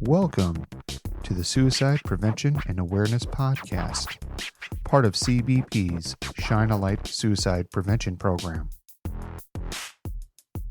Welcome to the Suicide Prevention and Awareness Podcast, part of CBP's Shine a Light Suicide Prevention Program.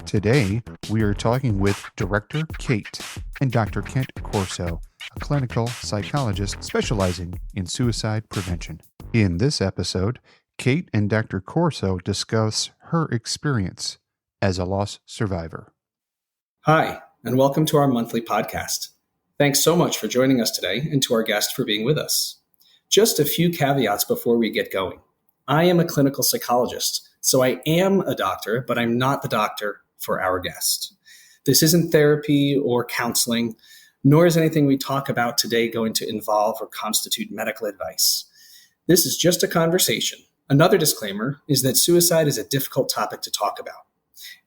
Today, we are talking with Director Kate and Dr. Kent Corso, a clinical psychologist specializing in suicide prevention. In this episode, Kate and Dr. Corso discuss her experience as a loss survivor. Hi, and welcome to our monthly podcast. Thanks so much for joining us today and to our guest for being with us. Just a few caveats before we get going. I am a clinical psychologist, so I am a doctor, but I'm not the doctor for our guest. This isn't therapy or counseling, nor is anything we talk about today going to involve or constitute medical advice. This is just a conversation. Another disclaimer is that suicide is a difficult topic to talk about.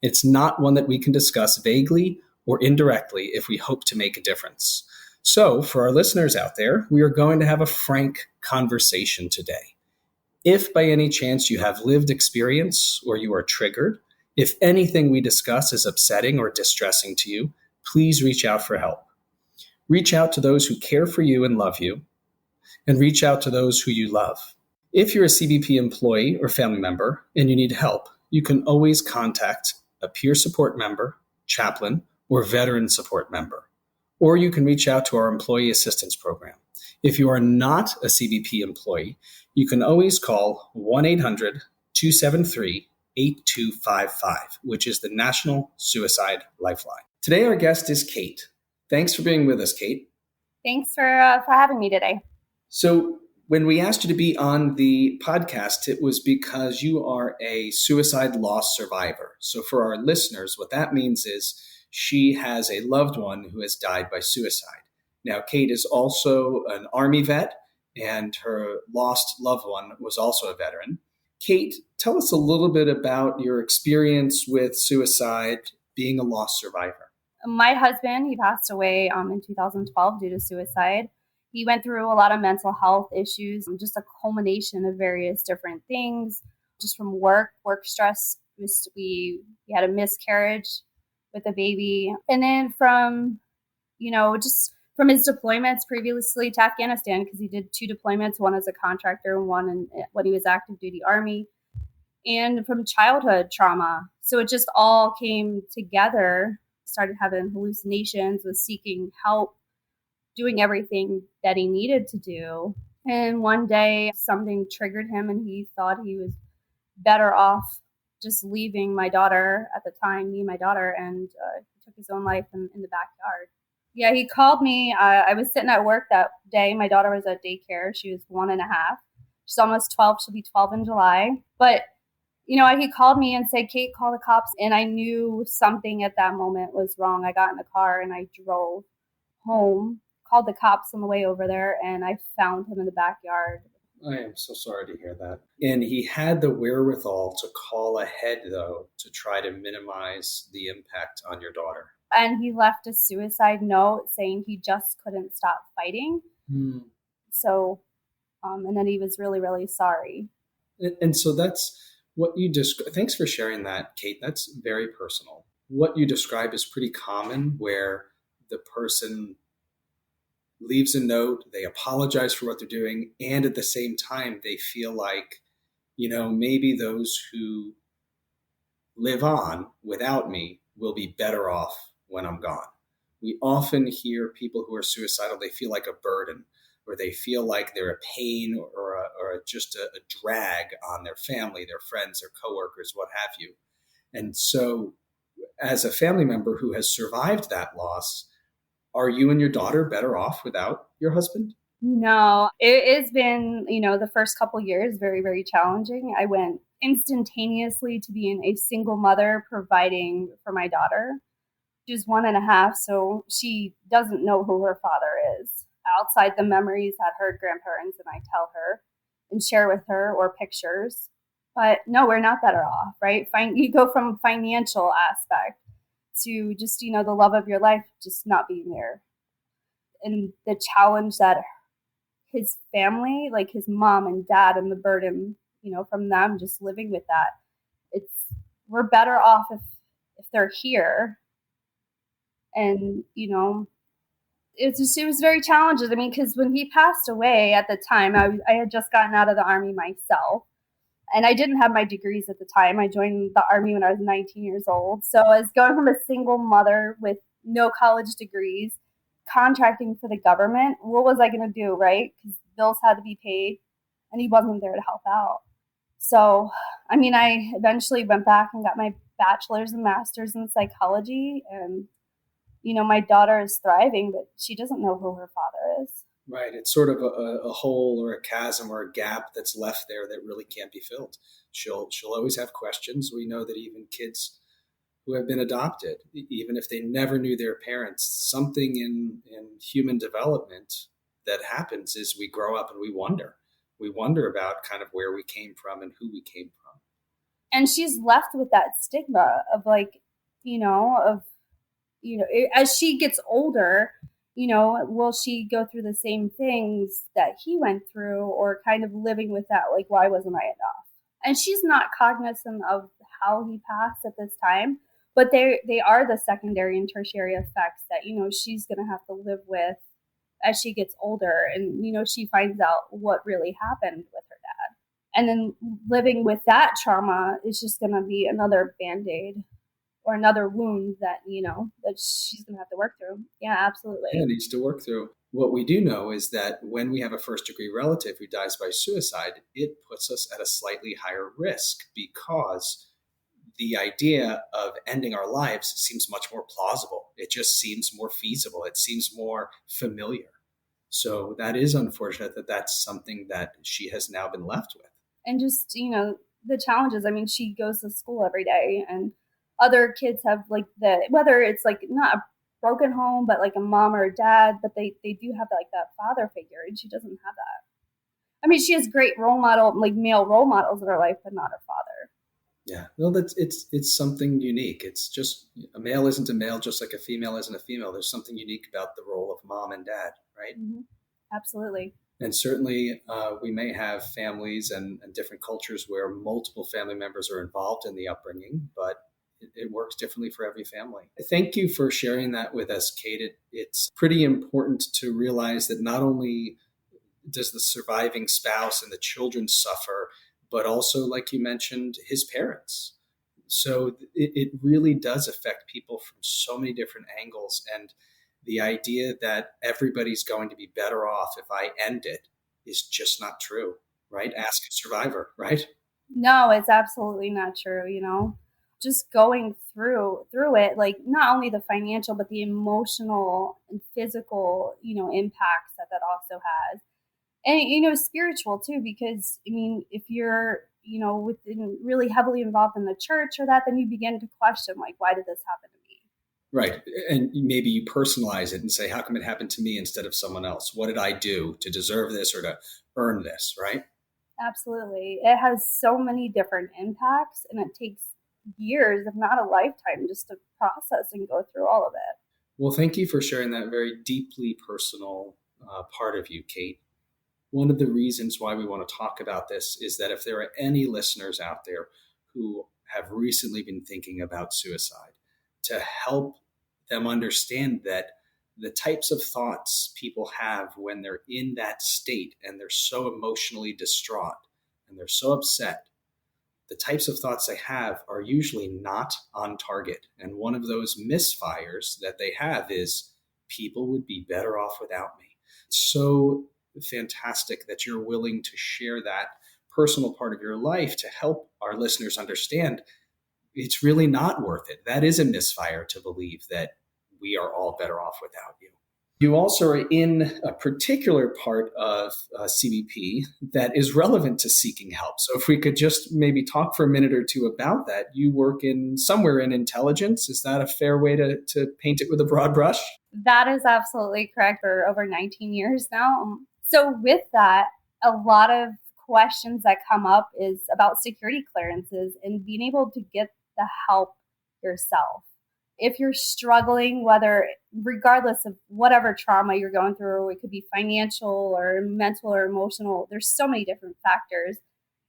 It's not one that we can discuss vaguely or indirectly if we hope to make a difference. So, for our listeners out there, we are going to have a frank conversation today. If by any chance you have lived experience or you are triggered, if anything we discuss is upsetting or distressing to you, please reach out for help. Reach out to those who care for you and love you, and reach out to those who you love. If you're a CBP employee or family member and you need help, you can always contact a peer support member, chaplain, or veteran support member. Or you can reach out to our employee assistance program. If you are not a CBP employee, you can always call 1-800-273-8255, which is the National Suicide Lifeline. Today, our guest is Kate. Thanks for being with us, Kate. Thanks for having me today. So when we asked you to be on the podcast, it was because you are a suicide loss survivor. So for our listeners, what that means is she has a loved one who has died by suicide. Now, Kate is also an Army vet, and her lost loved one was also a veteran. Kate, tell us a little bit about your experience with suicide, being a loss survivor. My husband, he passed away in 2012 due to suicide. He went through a lot of mental health issues, just a culmination of various different things, just from work stress. We had a miscarriage with a baby. And then from his deployments previously to Afghanistan, because he did 2 deployments, one as a contractor and one when he was active duty Army, and from childhood trauma. So it just all came together, started having hallucinations, was seeking help, doing everything that he needed to do. And one day something triggered him and he thought he was better off just leaving my daughter at the time, me and my daughter, and he took his own life in the backyard. Yeah, he called me. I was sitting at work that day. My daughter was at daycare. She was 1.5. She's almost 12. She'll be 12 in July. But, he called me and said, Kate, call the cops. And I knew something at that moment was wrong. I got in the car and I drove home, called the cops on the way over there, and I found him in the backyard. I am so sorry to hear that. And he had the wherewithal to call ahead, though, to try to minimize the impact on your daughter. And he left a suicide note saying he just couldn't stop fighting. So, and then he was really, really sorry. And so that's what you describe. Thanks for sharing that, Kate. That's very personal. What you describe is pretty common, where the person leaves a note, they apologize for what they're doing, and at the same time, they feel like, maybe those who live on without me will be better off when I'm gone. We often hear people who are suicidal, they feel like a burden, or they feel like they're a pain or just a drag on their family, their friends, their coworkers, what have you. And so as a family member who has survived that loss, are you and your daughter better off without your husband? No, it has been, the first couple years very, very challenging. I went instantaneously to being a single mother providing for my daughter. She's 1.5, so she doesn't know who her father is outside the memories that her grandparents and I tell her and share with her, or pictures. But no, we're not better off, right? You go from financial aspect to just, the love of your life just not being there. And the challenge that his family, like his mom and dad, and the burden, from them just living with that, we're better off if they're here. And, it was very challenging. I mean, because when he passed away at the time, I had just gotten out of the Army myself. And I didn't have my degrees at the time. I joined the Army when I was 19 years old. So I was going from a single mother with no college degrees, contracting for the government. What was I going to do, right? Because bills had to be paid, and he wasn't there to help out. So, I mean, I eventually went back and got my bachelor's and master's in psychology. And, my daughter is thriving, but she doesn't know who her father is. Right. It's sort of a hole or a chasm or a gap that's left there that really can't be filled. She'll always have questions. We know that even kids who have been adopted, even if they never knew their parents, something in human development that happens is we grow up and we wonder. We wonder about kind of where we came from and who we came from. And she's left with that stigma of as she gets older, will she go through the same things that he went through, or kind of living with that, like, why wasn't I enough? And she's not cognizant of how he passed at this time, but they are the secondary and tertiary effects that, she's going to have to live with as she gets older. And, she finds out what really happened with her dad. And then living with that trauma is just going to be another Band-Aid or another wound that, that she's going to have to work through. Yeah, absolutely. Yeah, it needs to work through. What we do know is that when we have a first-degree relative who dies by suicide, it puts us at a slightly higher risk because the idea of ending our lives seems much more plausible. It just seems more feasible. It seems more familiar. So that is unfortunate that that's something that she has now been left with. And just, the challenges. I mean, she goes to school every day, and other kids have whether it's like not a broken home, but like a mom or a dad, but they do have like that father figure, and she doesn't have that. I mean, she has great male role models in her life, but not her father. Yeah, well, it's something unique. It's just a male isn't a male, just like a female isn't a female. There's something unique about the role of mom and dad, right? Mm-hmm. Absolutely. And certainly we may have families and different cultures where multiple family members are involved in the upbringing, but it works differently for every family. Thank you for sharing that with us, Kate. It's pretty important to realize that not only does the surviving spouse and the children suffer, but also, like you mentioned, his parents. So it really does affect people from so many different angles. And the idea that everybody's going to be better off if I end it is just not true, right? Ask a survivor, right? No, it's absolutely not true, Just going through it, like not only the financial, but the emotional and physical, impacts that also has. And, spiritual too, because, I mean, if you're, really heavily involved in the church or that, then you begin to question, like, why did this happen to me? Right. And maybe you personalize it and say, how come it happened to me instead of someone else? What did I do to deserve this or to earn this, right? Absolutely. It has so many different impacts, and it takes years, if not a lifetime, just to process and go through all of it. Well, thank you for sharing that very deeply personal part of you, Kate. One of the reasons why we want to talk about this is that if there are any listeners out there who have recently been thinking about suicide, to help them understand that the types of thoughts people have when they're in that state and they're so emotionally distraught and they're so upset, the types of thoughts they have are usually not on target. And one of those misfires that they have is, people would be better off without me. It's so fantastic that you're willing to share that personal part of your life to help our listeners understand it's really not worth it. That is a misfire to believe that we are all better off without you. You also are in a particular part of CBP that is relevant to seeking help. So if we could just maybe talk for a minute or two about that. You work somewhere in intelligence. Is that a fair way to paint it with a broad brush? That is absolutely correct, for over 19 years now. So with that, a lot of questions that come up is about security clearances and being able to get the help yourself. If you're struggling, regardless of whatever trauma you're going through, it could be financial or mental or emotional, there's so many different factors.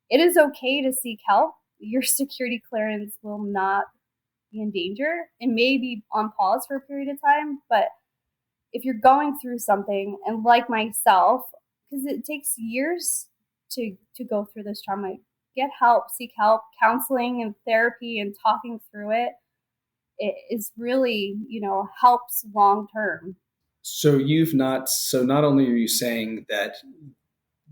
It is okay to seek help. Your security clearance will not be in danger. It may be on pause for a period of time, but if you're going through something, and like myself, because it takes years to go through this trauma, get help, seek help. Counseling and therapy and talking through it is really, helps long term. So not only are you saying that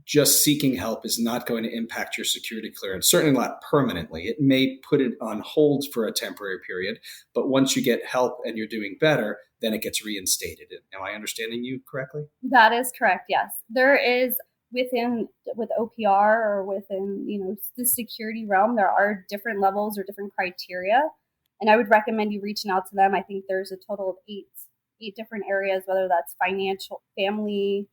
just seeking help is not going to impact your security clearance, certainly not permanently. It may put it on hold for a temporary period, but once you get help and you're doing better, then it gets reinstated. Am I understanding you correctly? That is correct, yes. There is with OPR or within, the security realm, there are different levels or different criteria. And I would recommend you reaching out to them. I think there's a total of eight different areas, whether that's financial, family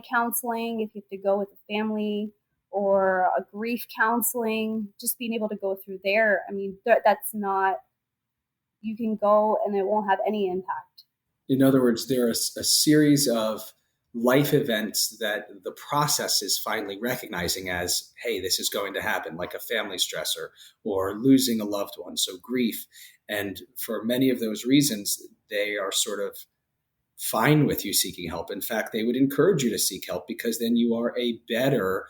counseling, if you have to go with a family, or a grief counseling, just being able to go through there. I mean, that's not, you can go and it won't have any impact. In other words, there are a series of life events that the process is finally recognizing as, hey, this is going to happen, like a family stressor or losing a loved one, so grief. And for many of those reasons, they are sort of fine with you seeking help. In fact, they would encourage you to seek help because then you are a better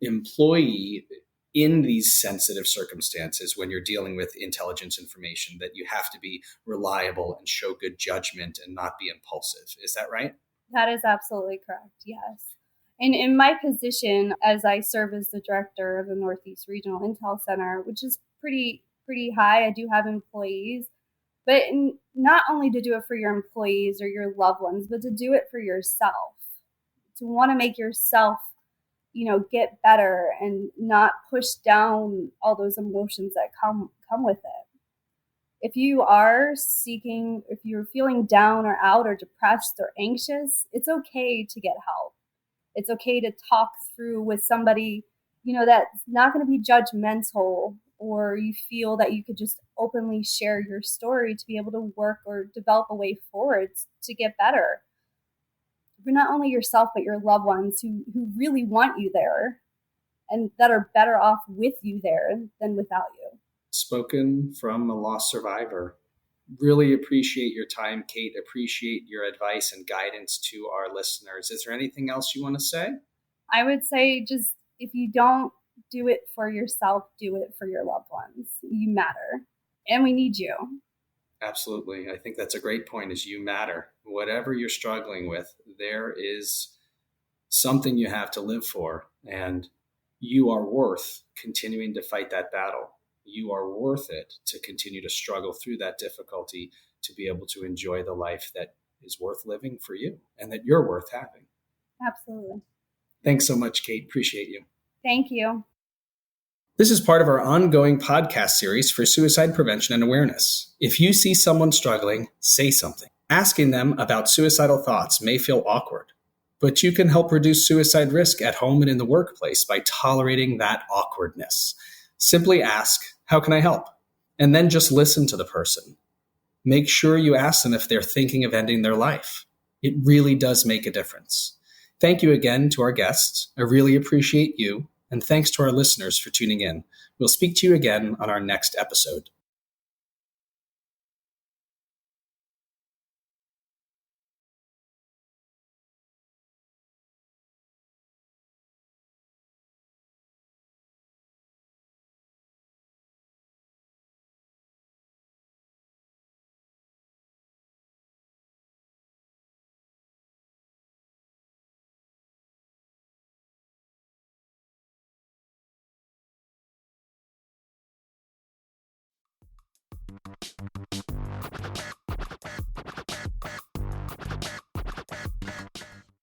employee in these sensitive circumstances when you're dealing with intelligence information, that you have to be reliable and show good judgment and not be impulsive. Is that right? That is absolutely correct, yes. And in my position, as I serve as the director of the Northeast Regional Intel Center, which is pretty high, I do have employees, but not only to do it for your employees or your loved ones, but to do it for yourself, to want to make yourself, get better and not push down all those emotions that come with it. If you're feeling down or out or depressed or anxious, it's okay to get help. It's okay to talk through with somebody, that's not going to be judgmental, or you feel that you could just openly share your story to be able to work or develop a way forward to get better. For not only yourself, but your loved ones who really want you there and that are better off with you there than without you. Spoken from a lost survivor. Really appreciate your time, Kate. Appreciate your advice and guidance to our listeners. Is there anything else you want to say? I would say, just if you don't do it for yourself, do it for your loved ones. You matter. And we need you. Absolutely. I think that's a great point, is you matter. Whatever you're struggling with, there is something you have to live for, and you are worth continuing to fight that battle. You are worth it to continue to struggle through that difficulty, to be able to enjoy the life that is worth living for you and that you're worth having. Absolutely. Thanks so much, Kate. Appreciate you. Thank you. This is part of our ongoing podcast series for suicide prevention and awareness. If you see someone struggling, say something. Asking them about suicidal thoughts may feel awkward, but you can help reduce suicide risk at home and in the workplace by tolerating that awkwardness. Simply ask, how can I help? And then just listen to the person. Make sure you ask them if they're thinking of ending their life. It really does make a difference. Thank you again to our guests. I really appreciate you. And thanks to our listeners for tuning in. We'll speak to you again on our next episode.